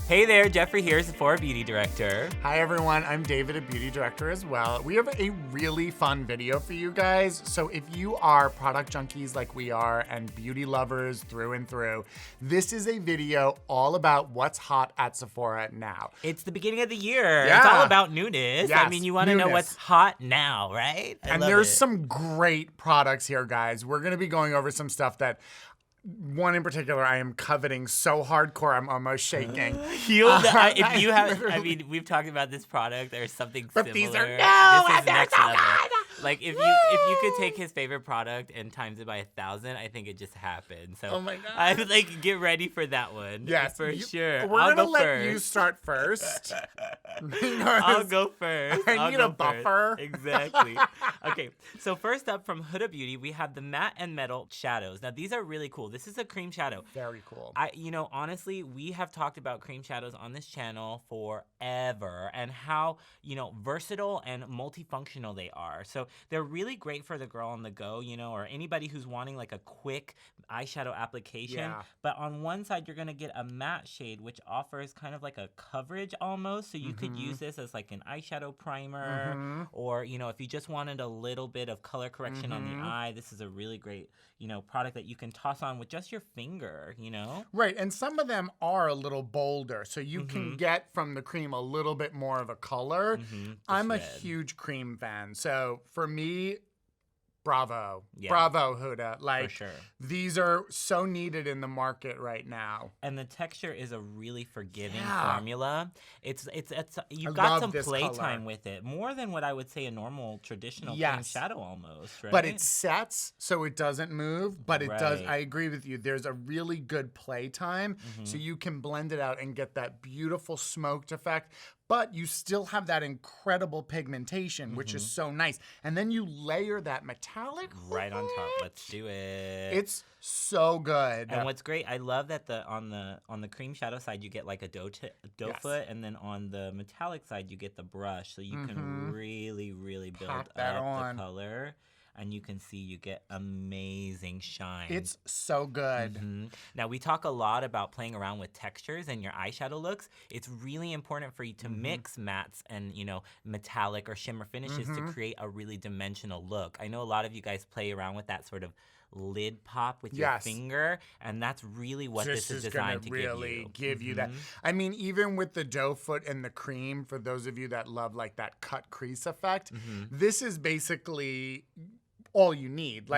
Hey there, Jeffrey here, Sephora Beauty Director. Hi everyone, I'm David, a beauty director as well. We have a really fun video for you guys. So if you are product junkies like we are and beauty lovers through and through, this is a video all about what's hot at Sephora now. It's the beginning of the year. Yeah. It's all about newness. Yes, I mean, you want to know what's hot now, right? And there's some great products here, guys. We're gonna be going over some stuff that one in particular I am coveting so hardcore I'm almost shaking. If you have, I mean, we've talked about this product. There's something But similar. these are This is they're next so level. good. Like if you could take his favorite product and times it by 1,000, I think it just happened. So Oh my God. I would like get ready for that one. Yes, for sure. We're I'll gonna go let first. you start first. I'll go first. I I'll need go a buffer. First. Exactly. Okay, so first up from HUDA Beauty, we have the matte and metal shadows. Now these are really cool. This is a cream shadow. Very cool. Honestly, we have talked about cream shadows on this channel forever and how, versatile and multifunctional they are. So they're really great for the girl on the go, or anybody who's wanting like a quick eyeshadow application. Yeah. But on one side, you're gonna get a matte shade, which offers kind of like a coverage almost. So you could use this as like an eyeshadow primer, or, if you just wanted a little bit of color correction on the eye, this is a really great, product that you can toss on with just your finger, Right, and some of them are a little bolder, so you can get from the cream a little bit more of a color. I'm a huge cream fan, so for me, bravo. Yeah. Bravo, Huda. Like, For sure. these are so needed in the market right now. And the texture is a really forgiving Yeah. formula. It's you've I got love some this playtime color. with it, more than what I would say a normal traditional cream Yes. shadow almost, right? But it sets, so it doesn't move, but it does. Right. I agree with you. There's a really good playtime, so you can blend it out and get that beautiful smoked effect, but you still have that incredible pigmentation, which is so nice. And then you layer that metallic right on top. over it. Let's do it. It's so good. And what's great, I love that on the cream shadow side you get like a doe Yes. foot, and then on the metallic side you get the brush, so you can really build Pack up that on. the color, and you can see you get amazing shine. It's so good. Now, we talk a lot about playing around with textures and your eyeshadow looks. It's really important for you to mix mattes and, metallic or shimmer finishes to create a really dimensional look. I know a lot of you guys play around with that sort of lid pop with your Yes. finger, and that's really what this is designed to really give you. that. I mean, even with the doe foot and the cream, for those of you that love like that cut crease effect, this is basically all you need,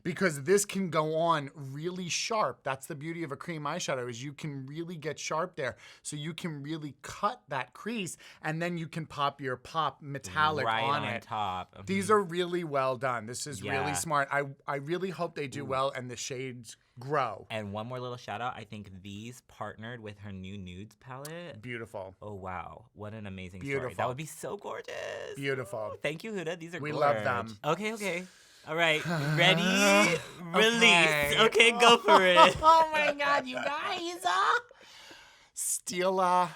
because this can go on really sharp. That's the beauty of a cream eyeshadow, is you can really get sharp there. So you can really cut that crease, and then you can pop your metallic right on on it. top. These are really well done. This is Yeah. really smart. I really hope they do well and the shades grow. And one more little shout out, I think these partnered with her new nudes palette. Beautiful. Oh, wow. What an amazing story. Beautiful. That would be so gorgeous. Beautiful. Thank you, Huda. These are We gorgeous. love them. Okay. All right. Ready? Release. Okay. Okay, go for it. Oh my God, you guys. Stila,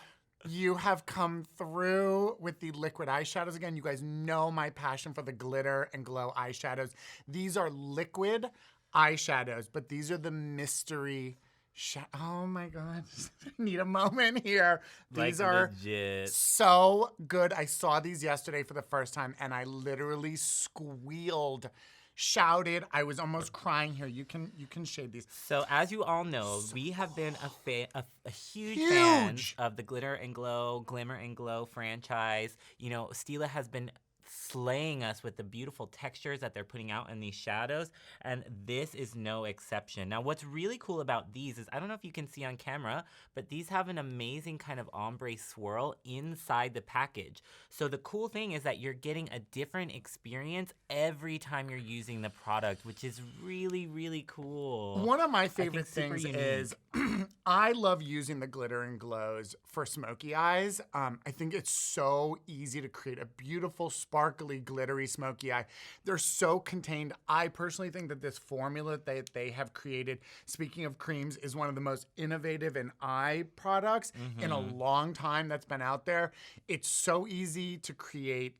you have come through with the liquid eyeshadows again. You guys know my passion for the glitter and glow eyeshadows. These are liquid eyeshadows, but these are the mystery oh my God, I need a moment here. These are legit. so good. I saw these yesterday for the first time and I literally squealed, shouted. I was almost crying here. You can shade these. So as you all know, we have been a huge fan of the Glitter and Glow, Glimmer and Glow franchise. Stila has been slaying us with the beautiful textures that they're putting out in these shadows, and this is no exception. Now, what's really cool about these is, I don't know if you can see on camera, but these have an amazing kind of ombre swirl inside the package. So the cool thing is that you're getting a different experience every time you're using the product, which is really, really cool. One of my favorite super things unique. is I love using the glitter and glows for smoky eyes. I think it's so easy to create a beautiful, sparkly, glittery smoky eye. They're so contained. I personally think that this formula that they have created, speaking of creams, is one of the most innovative in eye products in a long time that's been out there. It's so easy to create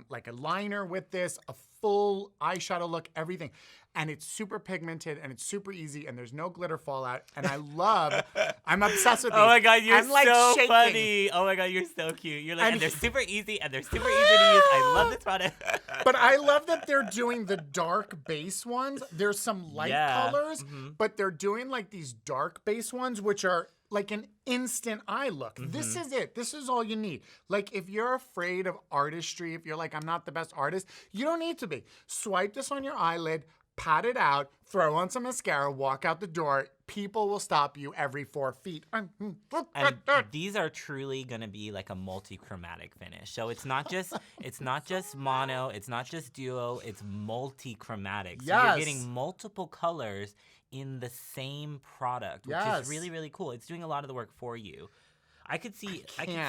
like a liner with this, a full eyeshadow look, everything. And it's super pigmented and it's super easy and there's no glitter fallout. And I'm obsessed with these. Oh my God, you're like so shaking. funny. Oh my God, you're so cute. You're like, and they're super easy and they're super easy to use. I love this product. But I love that they're doing the dark base ones. There's some light colors, but they're doing like these dark base ones, which are like an instant eye look. This is it. This is all you need. Like if you're afraid of artistry, if you're like, I'm not the best artist, you don't need to be. Swipe this on your eyelid, pat it out, throw on some mascara, walk out the door. People will stop you every 4 feet. And these are truly gonna be like a multi-chromatic finish. So it's not just mono, it's not just duo, it's multi-chromatic. So you're getting multiple colors in the same product, which is really, really cool. It's doing a lot of the work for you. I could see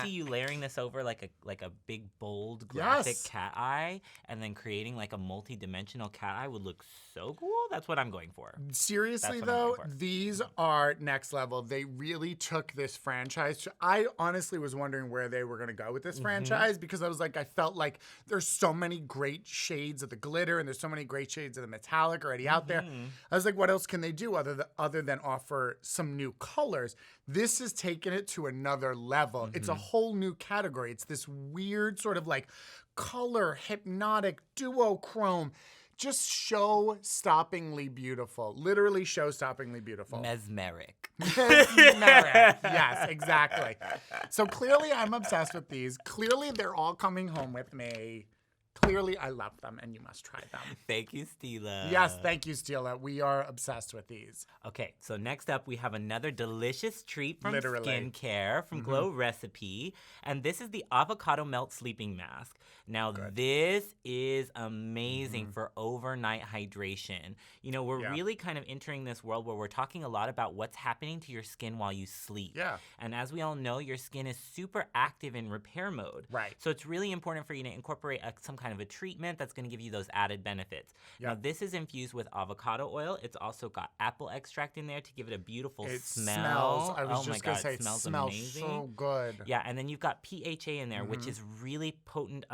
you layering this over like a big bold graphic cat eye, and then creating like a multi-dimensional cat eye would look so cool. That's what I'm going for. Seriously though, these are next level. They really took this franchise. I honestly was wondering where they were gonna go with this franchise, because I was like, I felt like there's so many great shades of the glitter and there's so many great shades of the metallic already out there. I was like, what else can they do other than offer some new colors? This has taken it to another level. It's a whole new category. It's this weird sort of like color, hypnotic, duochrome, just show-stoppingly beautiful. Literally show-stoppingly beautiful. Mesmeric. Mesmeric. Yes, exactly. So clearly I'm obsessed with these. Clearly they're all coming home with me. Clearly, I love them, and you must try them. Thank you, Stila. Yes, thank you, Stila. We are obsessed with these. Okay, so next up, we have another delicious treat from skincare, from Glow Recipe, and this is the Avocado Melt Sleeping Mask. Now, this is amazing for overnight hydration. You know, we're really kind of entering this world where we're talking a lot about what's happening to your skin while you sleep. Yeah. And as we all know, your skin is super active in repair mode. Right. So it's really important for you to incorporate some kind of a treatment that's going to give you those added benefits. Now, this is infused with avocado oil. It's also got apple extract in there to give it a beautiful smell. Smells. I was just going to say, it smells amazing. So good. Yeah, and then you've got PHA in there, which is really potent,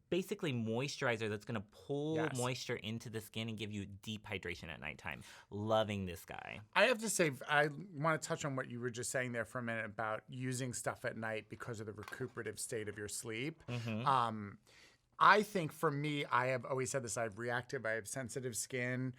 basically moisturizer that's going to pull moisture into the skin and give you deep hydration at nighttime. Loving this guy. I have to say, I want to touch on what you were just saying there for a minute about using stuff at night because of the recuperative state of your sleep. I think for me, I have always said this, I have reactive, I have sensitive skin.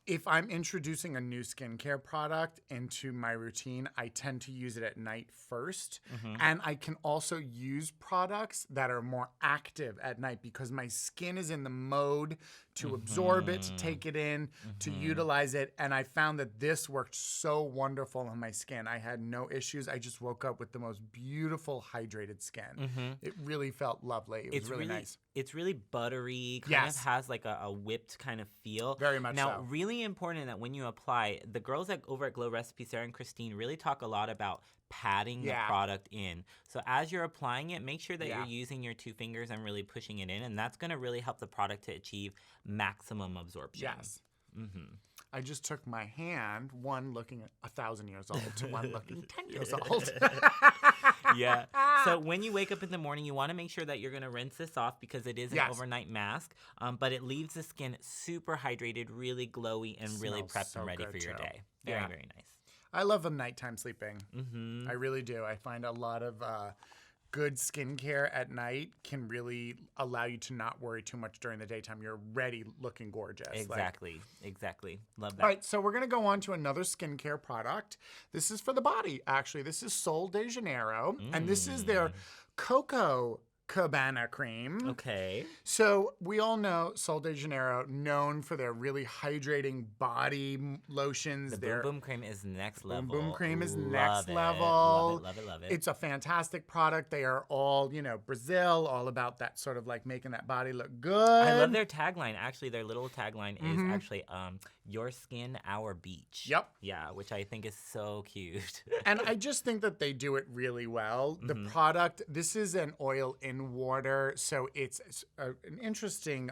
If I'm introducing a new skincare product into my routine, I tend to use it at night first. And I can also use products that are more active at night because my skin is in the mode to absorb it, to take it in, to utilize it. And I found that this worked so wonderful on my skin. I had no issues. I just woke up with the most beautiful hydrated skin. It really felt lovely. It was really nice. It's really buttery, kind of has like a whipped kind of feel. Very much so. Now, really important that when you apply, the girls over at Glow Recipe, Sarah and Christine, really talk a lot about patting the product in. So as you're applying it, make sure that you're using your 2 fingers and really pushing it in, and that's going to really help the product to achieve maximum absorption. Yes. I just took my hand, one looking 1,000 years old to one looking 10 years old. Yeah. So when you wake up in the morning, you want to make sure that you're going to rinse this off because it is an overnight mask, but it leaves the skin super hydrated, really glowy, and really prepped and ready for your day. Very, very nice. I love nighttime sleeping. I really do. I find a lot of good skincare at night can really allow you to not worry too much during the daytime. You're ready looking gorgeous. Exactly. Exactly. Love that. All right, so we're going to go on to another skincare product. This is for the body, actually. This is Sol de Janeiro, and this is their COCO CABANA cream. Okay. So we all know Sol de Janeiro, known for their really hydrating body lotions. The Boom Boom cream is next level. Boom Boom cream is next level. Love it, love it, love it. It's a fantastic product. They are all, Brazil, all about that sort of like making that body look good. I love their tagline. Actually, their little tagline is actually Your Skin, Our Beach. Yep. Yeah, which I think is so cute. And I just think that they do it really well. The product, this is an oil in water, so it's an interesting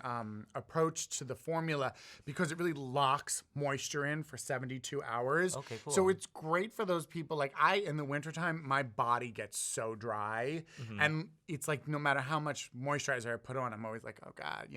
approach to the formula because it really locks moisture in for 72 hours. Okay, cool. So it's great for those people. Like in the wintertime, my body gets so dry. And it's like no matter how much moisturizer I put on, I'm always like, oh God,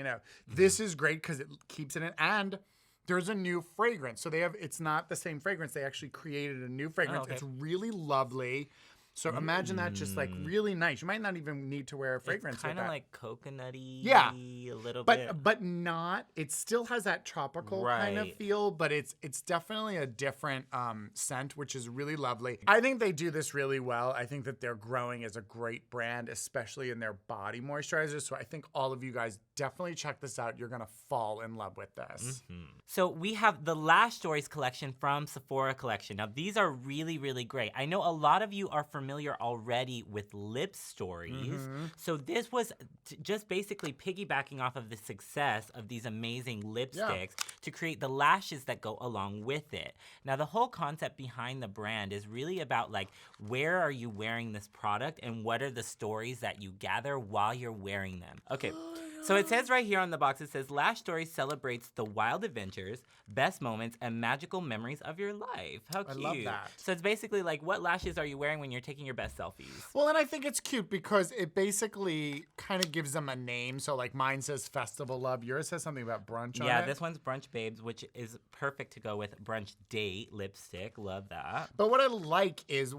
This is great because it keeps it in. And there's a new fragrance. So it's not the same fragrance. They actually created a new fragrance. Oh, okay. It's really lovely. So imagine that just like really nice. You might not even need to wear a fragrance. It's kind of like coconutty, a little bit. But not, it still has that tropical kind of feel, but it's definitely a different scent, which is really lovely. I think they do this really well. I think that they're growing as a great brand, especially in their body moisturizers. So I think all of you guys definitely check this out. You're gonna fall in love with this. So we have the Lash Stories collection from Sephora collection. Now these are really, really great. I know a lot of you are familiar already with Lip Stories. So this was just basically piggybacking off of the success of these amazing lipsticks to create the lashes that go along with it. Now the whole concept behind the brand is really about like, where are you wearing this product and what are the stories that you gather while you're wearing them? Okay. So it says right here on the box, it says, Lash Stories celebrates the wild adventures, best moments, and magical memories of your life. How cute. I love that. So it's basically like, what lashes are you wearing when you're taking your best selfies? Well, and I think it's cute because it basically kind of gives them a name. So like mine says Festival Love. Yours says something about brunch on it. Yeah, this one's Brunch Babes, which is perfect to go with Brunch Date lipstick. Love that. But what I like is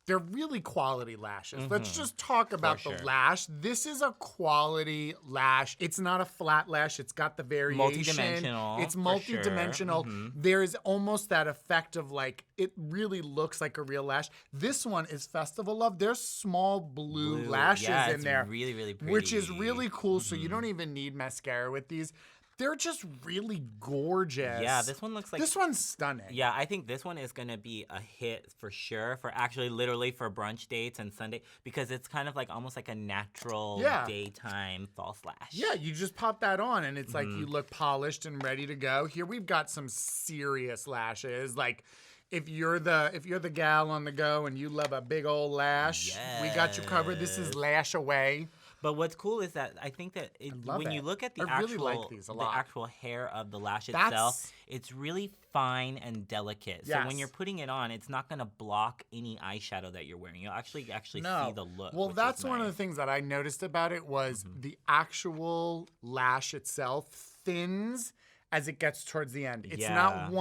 they're really quality lashes. Let's just talk about the lash. This is a quality lash. It's not a flat lash. It's got the variation. Multidimensional. It's multidimensional. Sure. There's almost that effect of like, it really looks like a real lash. This one is Festival Love. There's small blue lashes in there. Really, really pretty. Which is really cool. So you don't even need mascara with these. They're just really gorgeous. Yeah, this one looks like... This one's stunning. Yeah, I think this one is going to be a hit for sure, for actually literally for brunch dates and Sunday, because it's kind of like almost like a natural daytime false lash. Yeah, you just pop that on and it's like you look polished and ready to go. Here we've got some serious lashes. Like, if you're the gal on the go and you love a big old lash, we got you covered. This is Lash Away. But what's cool is that I think that when you look at the actual hair of the lash itself, it's really fine and delicate. So when you're putting it on, it's not going to block any eyeshadow that you're wearing. You'll actually see the look. Well, that's one of the things that I noticed about it was the actual lash itself thins as it gets towards the end. It's not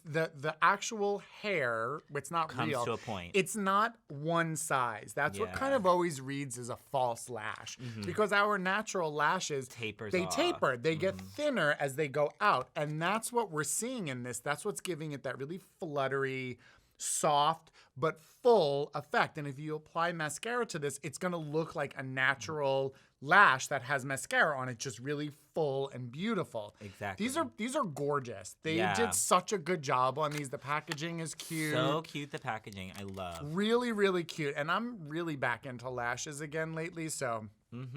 the actual hair, it's not comes real. To a point. It's not one size. That's what kind of always reads as a false lash. Because our natural lashes, taper. They get thinner as they go out. And that's what we're seeing in this. That's what's giving it that really fluttery, soft, but full effect. And if you apply mascara to this, it's gonna look like a natural lash that has mascara on it, just really full and beautiful. Exactly. These are gorgeous. They did such a good job on these. The packaging is cute. So cute, the packaging. I love. Really, really cute. And I'm really back into lashes again lately, so I'd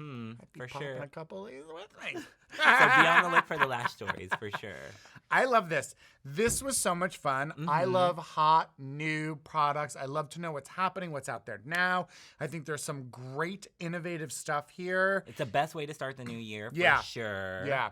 be popping a couple of these with me. So be on the look for the Lash Stories for sure. I love this. This was so much fun. I love hot, new products. I love to know what's happening, what's out there now. I think there's some great, innovative stuff here. It's the best way to start the new year, for sure. Yeah.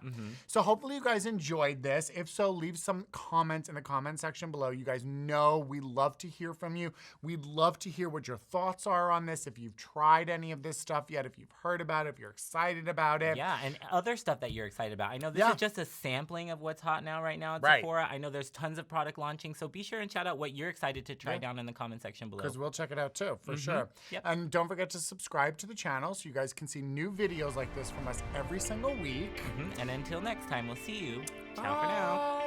So hopefully you guys enjoyed this. If so, leave some comments in the comment section below. You guys know we love to hear from you. We'd love to hear what your thoughts are on this. If you've tried any of this stuff yet, if you've heard about it, if you're excited about it. Yeah, and other stuff that you're excited about. I know this is just a sampling of what's hot now right now at Sephora. I know there's tons of product launching, so be sure and shout out what you're excited to try down in the comment section below. Because we'll check it out too, for sure. Yep. And don't forget to subscribe to the channel so you guys can see new videos like this from us every single week. And until next time, we'll see you. Ciao for now.